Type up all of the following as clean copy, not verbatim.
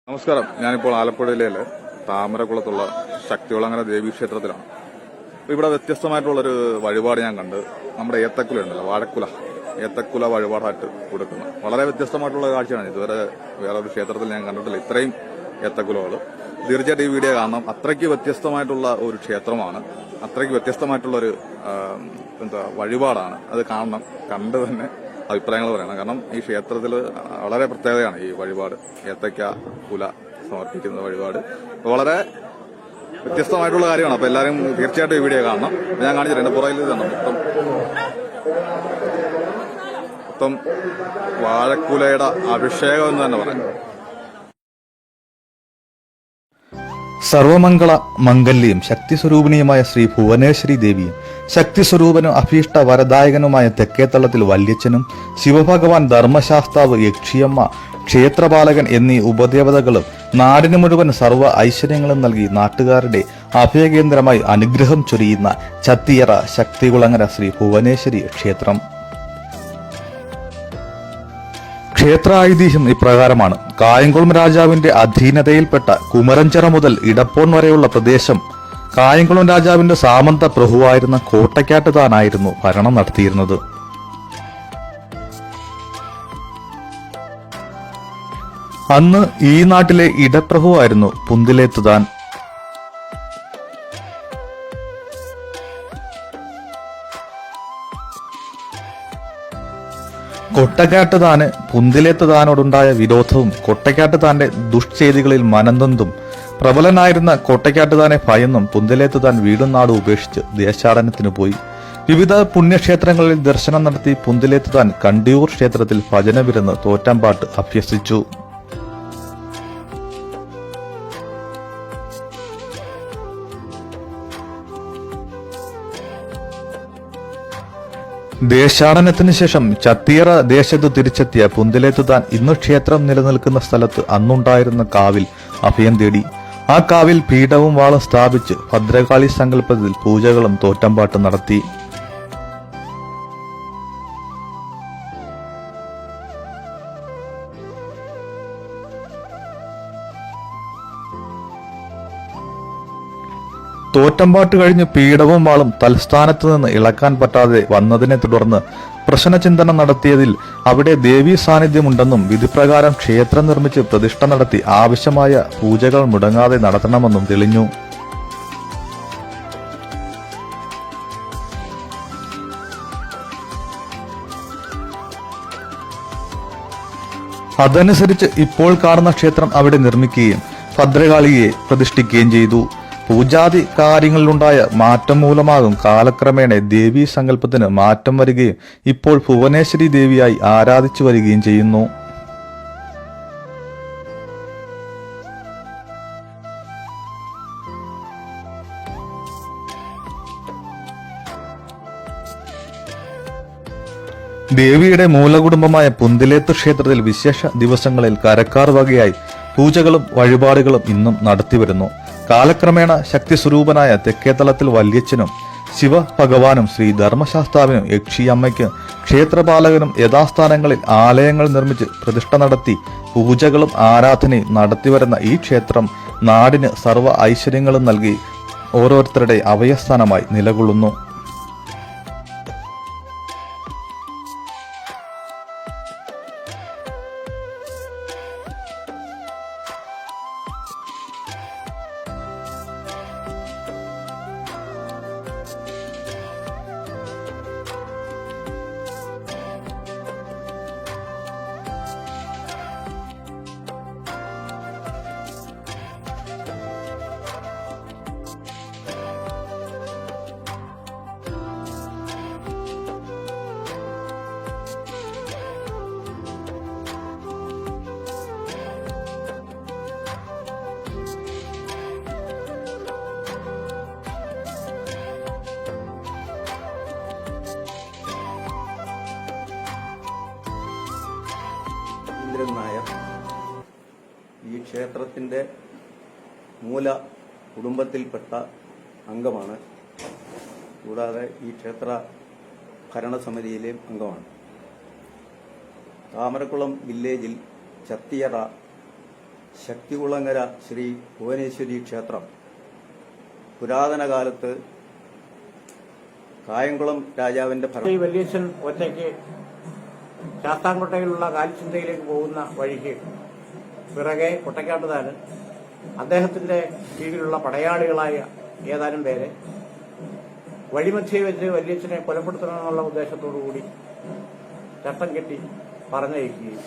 നമസ്കാരം. ഞാനിപ്പോൾ ആലപ്പുഴയിലെ താമരക്കുളത്തുള്ള ശക്തികുളങ്ങര ദേവീക്ഷേത്രത്തിലാണ്. ഇവിടെ വ്യത്യസ്തമായിട്ടുള്ളൊരു വഴിപാട് ഞാൻ കണ്ട്. നമ്മുടെ ഏത്തക്കുല ഉണ്ടല്ലോ, വാഴക്കുല, ഏത്തക്കുല വഴിപാടായിട്ട് കൊടുക്കുന്നു. വളരെ വ്യത്യസ്തമായിട്ടുള്ള കാഴ്ചയാണ്. ഇതുവരെ വേറൊരു ക്ഷേത്രത്തിൽ ഞാൻ കണ്ടിട്ടില്ല ഇത്രയും ഏത്തക്കുലകൾ. തീർച്ചയായിട്ടും ഈ വീഡിയോ കാണണം. അത്രയ്ക്ക് വ്യത്യസ്തമായിട്ടുള്ള ഒരു ക്ഷേത്രമാണ്, അത്രയ്ക്ക് വ്യത്യസ്തമായിട്ടുള്ളൊരു വഴിപാടാണ്. അത് കാണണം, കണ്ട് തന്നെ അഭിപ്രായങ്ങൾ പറയണം. കാരണം ഈ ക്ഷേത്രത്തിൽ വളരെ പ്രത്യേകതയാണ് ഈ വഴിപാട്. ഏത്തക്ക കുല സമർപ്പിക്കുന്ന വഴിപാട് വളരെ വ്യത്യസ്തമായിട്ടുള്ള കാര്യമാണ്. അപ്പൊ എല്ലാവരും തീർച്ചയായിട്ടും ഈ വീഡിയോ കാണണം. ഞാൻ കാണിച്ചിട്ട് എന്റെ പുറകിൽ തന്നെ മൊത്തം വാഴക്കുലയുടെ അഭിഷേകം എന്ന് തന്നെ പറയാം. സർവമംഗള മംഗല്യം ശക്തിസ്വരൂപിണിയുമായ ശ്രീ ഭുവനേശ്വരി ദേവിയും ശക്തിസ്വരൂപനും അഭീഷ്ട വരദായകനുമായ തെക്കേത്തളത്തിൽ വല്യച്ഛനും ശിവഭഗവാൻ ധർമ്മശാസ്താവ് യക്ഷിയമ്മ ക്ഷേത്രപാലകൻ എന്നീ ഉപദേവതകളും നാടിന് മുഴുവൻ സർവ്വ ഐശ്വര്യങ്ങളും നൽകി നാട്ടുകാരുടെ അഭയകേന്ദ്രമായി അനുഗ്രഹം ചൊരിയുന്ന ചത്തിയറ ശക്തികുളങ്ങര ശ്രീ ഭുവനേശ്വരി ക്ഷേത്രം. ക്ഷേത്ര ഐതിഹ്യം ഇപ്രകാരമാണ്. കായംകുളം രാജാവിന്റെ അധീനതയിൽപ്പെട്ട കുമരഞ്ചിറ മുതൽ ഇടപ്പോൺ വരെയുള്ള പ്രദേശം കായംകുളം രാജാവിന്റെ സാമന്ത പ്രഭുവായിരുന്ന കോട്ടയ്ക്കാട്ട് താനായിരുന്നു ഭരണം നടത്തിയിരുന്നത്. അന്ന് ഈ നാട്ടിലെ ഇടപ്രഭുവായിരുന്നു പുന്തിലേത്ത് താൻ. കൊട്ടക്കാട്ട് താന് പുന്തിലേത്ത് താനോടുണ്ടായ വിരോധവും കൊട്ടക്കാട്ട് താന്റെ ദുഷ്ചെയ്തികളിൽ മനംതൊന്തും പ്രബലനായിരുന്ന കൊട്ടക്കാട്ട് താനെ ഭയന്നും പുന്തിലേത്ത് താൻ വീടും നാടും ഉപേക്ഷിച്ച് ദേശാടനത്തിനു പോയി. വിവിധ പുണ്യക്ഷേത്രങ്ങളിൽ ദർശനം നടത്തി പുന്തിലേത്ത് താൻ കണ്ടിയൂർ ക്ഷേത്രത്തിൽ ഭജനവിരുന്ന് തോറ്റമ്പാട്ട് അഭ്യസിച്ചു. ദേശാടനത്തിന് ശേഷം ചത്തിയറ ദേശത്ത് തിരിച്ചെത്തിയ പുന്തിലേത്ത് താൻ ഇന്നു ക്ഷേത്രം നിലനിൽക്കുന്ന സ്ഥലത്ത് അന്നുണ്ടായിരുന്ന കാവിൽ അഭയം തേടി. ആ കാവിൽ പീഠവും വാളും സ്ഥാപിച്ച് ഭദ്രകാളി സങ്കല്പത്തിൽ പൂജകളും തോറ്റമ്പാട്ടും നടത്തി. തോറ്റമ്പാട്ട് കഴിഞ്ഞ് പീഠവും വാളും തൽസ്ഥാനത്ത് നിന്ന് ഇളക്കാൻ പറ്റാതെ വന്നതിനെ തുടർന്ന് പ്രശ്നചിന്തനം നടത്തിയതിൽ അവിടെ ദേവീ സാന്നിധ്യമുണ്ടെന്നും വിധിപ്രകാരം ക്ഷേത്രം നിർമ്മിച്ച് പ്രതിഷ്ഠ നടത്തി ആവശ്യമായ പൂജകൾ മുടങ്ങാതെ നടത്തണമെന്നും തെളിഞ്ഞു. അതനുസരിച്ച് ഇപ്പോൾ കാണുന്ന ക്ഷേത്രം അവിടെ നിർമ്മിക്കുകയും ഭദ്രകാളിയെ പ്രതിഷ്ഠിക്കുകയും ചെയ്തു. പൂജാതി കാര്യങ്ങളിലുണ്ടായ മാറ്റം മൂലമാകും കാലക്രമേണ ദേവീ സങ്കല്പത്തിന് മാറ്റം വരികയും ഇപ്പോൾ ഭുവനേശ്വരി ദേവിയായി ആരാധിച്ചു വരികയും ചെയ്യുന്നു. ദേവിയുടെ മൂലകുടുംബമായ പുന്തിലേത്ത് ക്ഷേത്രത്തിൽ വിശേഷ ദിവസങ്ങളിൽ കരക്കാർ വകയായി പൂജകളും വഴിപാടുകളും ഇന്നും നടത്തിവരുന്നു. കാലക്രമേണ ശക്തിസ്വരൂപനായ തെക്കേത്തളത്തിൽ വല്യച്ഛനും ശിവഭഗവാനും ശ്രീ ധർമ്മശാസ്താവിനും യക്ഷിയമ്മയ്ക്കും ക്ഷേത്രപാലകനും യഥാസ്ഥാനങ്ങളിൽ ആലയങ്ങൾ നിർമ്മിച്ച് പ്രതിഷ്ഠ നടത്തി പൂജകളും ആരാധനയും നടത്തിവരുന്ന ഈ ക്ഷേത്രം നാടിന് സർവ്വ ഐശ്വര്യങ്ങളും നൽകി ഓരോരുത്തരുടെ അഭയസ്ഥാനമായി നിലകൊള്ളുന്നു. നായർ ഈ ക്ഷേത്രത്തിന്റെ മൂല കുടുംബത്തിൽപ്പെട്ട അംഗമാണ്. കൂടാതെ ഈ ക്ഷേത്ര ഭരണസമിതിയിലെയും അംഗമാണ്. താമരക്കുളം വില്ലേജിൽ ചത്തിയറ ശക്തികുളങ്ങര ശ്രീ ഭുവനേശ്വരി ക്ഷേത്രം പുരാതന കാലത്ത് കായംകുളം രാജാവിന്റെ ഈ വല്യച്ഛൻ ഒറ്റയ്ക്ക് ശാസ്താംകോട്ടയിലുള്ള കാലിച്ചിന്തയിലേക്ക് പോകുന്ന വഴിക്ക് പിറകെ കൊട്ടക്കാട്ടുതാന് അദ്ദേഹത്തിന്റെ കീഴിലുള്ള പടയാളികളായ ഏതാനും പേരെ വഴിമധ്യേ വെച്ച് വല്യച്ഛനെ കൊലപ്പെടുത്തണമെന്നുള്ള ഉദ്ദേശത്തോടു കൂടി ചട്ടം കെട്ടി പറഞ്ഞയക്കുകയും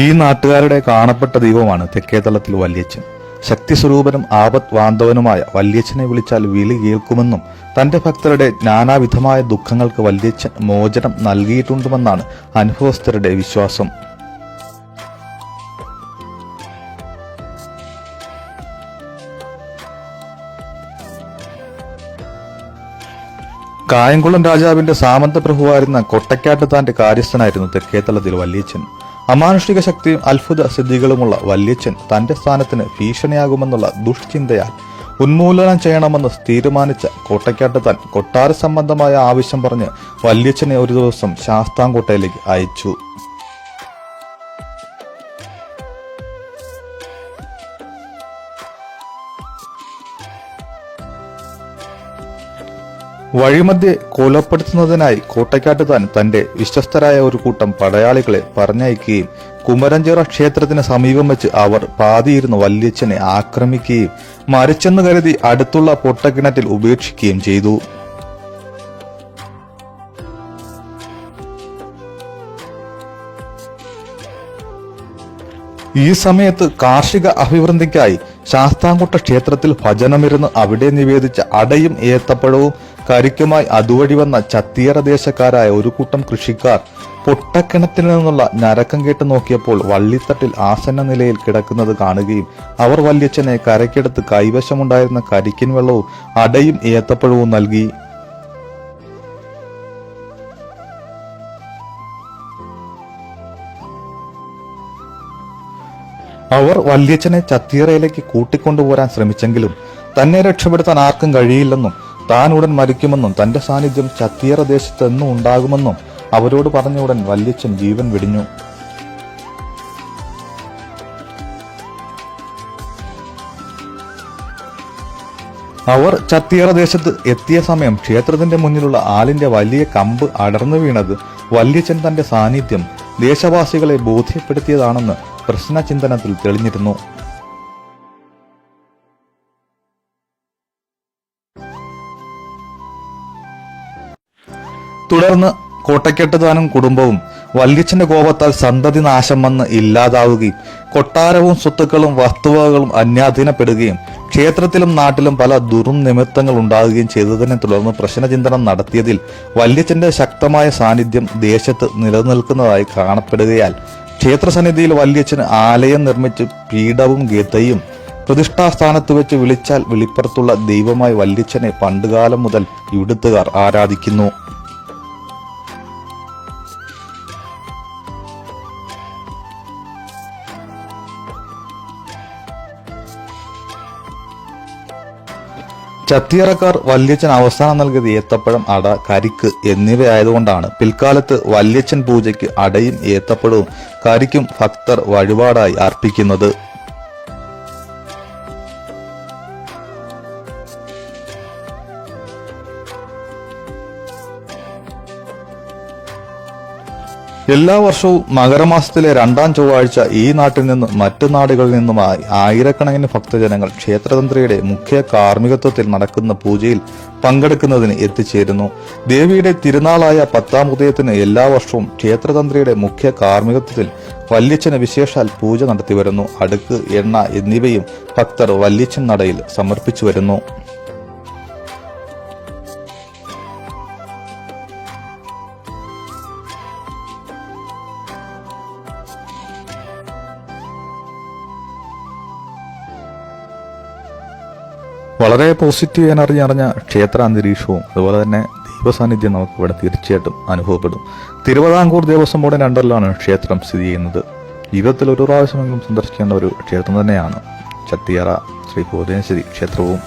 ഈ നാട്ടുകാരുടെ കാണപ്പെട്ട ദൈവമാണ് തെക്കേതളത്തിൽ വല്യച്ഛൻ. ശക്തിസ്വരൂപനും ആപത് വാന്തവനുമായ വല്യച്ഛനെ വിളിച്ചാൽ വിളി കേൾക്കുമെന്നും തന്റെ ഭക്തരുടെ നാനാവിധമായ ദുഃഖങ്ങൾക്ക് വല്യച്ഛൻ മോചനം നൽകിയിട്ടുണ്ടെന്നാണ് അനുഭവസ്ഥരുടെ വിശ്വാസം. കായംകുളം രാജാവിന്റെ സാമന്ത പ്രഭുവായിരുന്ന കൊട്ടക്കാട്ട് താന്റെ കാര്യസ്ഥനായിരുന്നു തെക്കേതളത്തിൽ വല്യച്ഛൻ. അമാനുഷിക ശക്തിയും അത്ഭുത സിദ്ധികളുമുള്ള വല്യച്ഛൻ തന്റെ സ്ഥാനത്തിന് ഭീഷണിയാകുമെന്നുള്ള ദുഷ്ചിന്തയാൽ ഉന്മൂലനം ചെയ്യണമെന്ന് തീരുമാനിച്ച കോട്ടയ്ക്കാട്ട് താൻ കൊട്ടാര സംബന്ധമായ ആവശ്യം പറഞ്ഞ് വല്യച്ഛനെ ഒരു ദിവസം ശാസ്താംകോട്ടയിലേക്ക് അയച്ചു. വഴിമധ്യേ കൊലപ്പെടുത്തുന്നതിനായി കോട്ടയ്ക്കാട്ട് താൻ തന്റെ വിശ്വസ്തരായ ഒരു കൂട്ടം പടയാളികളെ പറഞ്ഞയക്കുകയും കുമരഞ്ചിറ ക്ഷേത്രത്തിന് സമീപം വെച്ച് അവർ പാതിയിരുന്ന് വല്യച്ഛനെ ആക്രമിക്കുകയും മരിച്ചെന്ന് കരുതി അടുത്തുള്ള പൊട്ടക്കിണറ്റിൽ ഉപേക്ഷിക്കുകയും ചെയ്തു. ഈ സമയത്ത് കാർഷിക അഭിവൃദ്ധിക്കായി ശാസ്താംകോട്ട ക്ഷേത്രത്തിൽ ഭജനമിരുന്ന് അവിടെ നിവേദിച്ച അടയും ഏത്തപ്പഴവും കരിക്കുമായി അതുവഴി വന്ന ചത്തിയറ ദേശക്കാരായ ഒരു കൂട്ടം കൃഷിക്കാർ പൊട്ടക്കിണറ്റിൽ നിന്നുള്ള ഞരക്കം കേട്ട് നോക്കിയപ്പോൾ വള്ളിത്തട്ടിൽ ആസന്ന നിലയിൽ കിടക്കുന്നത് കാണുകയും അവർ വല്യച്ഛനെ കരയ്ക്കെടുത്ത് കൈവശമുണ്ടായിരുന്ന കരിക്കിൻ വെള്ളവും അടയും ഏത്തപ്പഴവും നൽകി. അവർ വല്യച്ഛനെ ചത്തിയറയിലേക്ക് കൂട്ടിക്കൊണ്ടുപോരാൻ ശ്രമിച്ചെങ്കിലും തന്നെ രക്ഷപ്പെടുത്താൻ ആർക്കും കഴിയില്ലെന്നും താൻ ഉടൻ മരിക്കുമെന്നും തന്റെ സാന്നിധ്യം ചത്തിയറ ദേശത്ത് എന്നും ഉണ്ടാകുമെന്നും അവരോട് പറഞ്ഞ ഉടൻ വല്യച്ഛൻ ജീവൻ വെടിഞ്ഞു. അവർ ചത്തിയറ ദേശത്ത് എത്തിയ സമയം ക്ഷേത്രത്തിന്റെ മുന്നിലുള്ള ആലിന്റെ വലിയ കമ്പ് അടർന്നു വീണത് വല്യച്ഛൻ തന്റെ സാന്നിധ്യം ദേശവാസികളെ ബോധ്യപ്പെടുത്തിയതാണെന്ന് പ്രശ്നചിന്തനത്തിൽ തെളിഞ്ഞിരുന്നു. തുടർന്ന് കോട്ടയ്ക്കാട്ട് താനും കുടുംബവും വല്യച്ഛന്റെ കോപത്താൽ സന്തതി നാശം വന്ന് ഇല്ലാതാവുകയും കൊട്ടാരവും സ്വത്തുക്കളും വസ്തുവകകളും അന്യാധീനപ്പെടുകയും ക്ഷേത്രത്തിലും നാട്ടിലും പല ദുർനിമിത്തങ്ങൾ ഉണ്ടാകുകയും ചെയ്തതിനെ തുടർന്ന് പ്രശ്നചിന്തനം നടത്തിയതിൽ വല്യച്ഛന്റെ ശക്തമായ സാന്നിധ്യം ദേശത്ത് നിലനിൽക്കുന്നതായി കാണപ്പെടുകയാൽ ക്ഷേത്രസന്നിധിയിൽ വല്യച്ഛന് ആലയം നിർമ്മിച്ച് പീഠവും ഗതയും പ്രതിഷ്ഠാസ്ഥാനത്ത് വെച്ച് വിളിച്ചാൽ വെളിപ്പുറത്തുള്ള ദൈവമായി വല്യച്ഛനെ പണ്ടുകാലം മുതൽ ഇവിടുത്തുകാർ ആരാധിക്കുന്നു. ചത്തിയറക്കാർ വല്യച്ഛൻ അവസാനം നൽകിയത് ഏത്തപ്പഴം, അട, കരിക്ക് എന്നിവയായതുകൊണ്ടാണ് പിൽക്കാലത്ത് വല്യച്ഛൻ പൂജയ്ക്ക് അടയും ഏത്തപ്പഴവും കരിക്കും ഭക്തർ വഴിപാടായി അർപ്പിക്കുന്നത്. എല്ലാ വർഷവും മകരമാസത്തിലെ 2-ാം ചൊവ്വാഴ്ച ഈ നാട്ടിൽ നിന്ന് മറ്റു നാടുകളിൽ നിന്നുമായി ആയിരക്കണക്കിന് ഭക്തജനങ്ങൾ ക്ഷേത്രതന്ത്രിയുടെ മുഖ്യ കാർമ്മികത്വത്തിൽ നടക്കുന്ന പൂജയിൽ പങ്കെടുക്കുന്നതിന് എത്തിച്ചേരുന്നു. ദേവിയുടെ തിരുനാളായ 10-ാം ഉദയത്തിന് എല്ലാ വർഷവും ക്ഷേത്രതന്ത്രിയുടെ മുഖ്യ കാർമ്മികത്വത്തിൽ വല്യച്ഛന് വിശേഷാൽ പൂജ നടത്തിവരുന്നു. അടുക്ക്, എണ്ണ എന്നിവയും ഭക്തർ വല്യച്ഛൻ നടയിൽ സമർപ്പിച്ചു വരുന്നു. വളരെ പോസിറ്റീവ് എനർജി അറിഞ്ഞ ക്ഷേത്ര അന്തരീക്ഷവും അതുപോലെ തന്നെ ദൈവസാന്നിധ്യം നമുക്ക് ഇവിടെ തീർച്ചയായിട്ടും അനുഭവപ്പെടും. തിരുവിതാംകൂർ ദേവസ്വം ബോർഡിന്റെ അണ്ടറിലാണ് ക്ഷേത്രം സ്ഥിതി ചെയ്യുന്നത്. ജീവിതത്തിൽ ഒരു പ്രാവശ്യമെങ്കിലും സന്ദർശിക്കേണ്ട ഒരു ക്ഷേത്രം തന്നെയാണ് ചത്തിയറ ശ്രീ ഭുവനേശ്വരി ക്ഷേത്രവും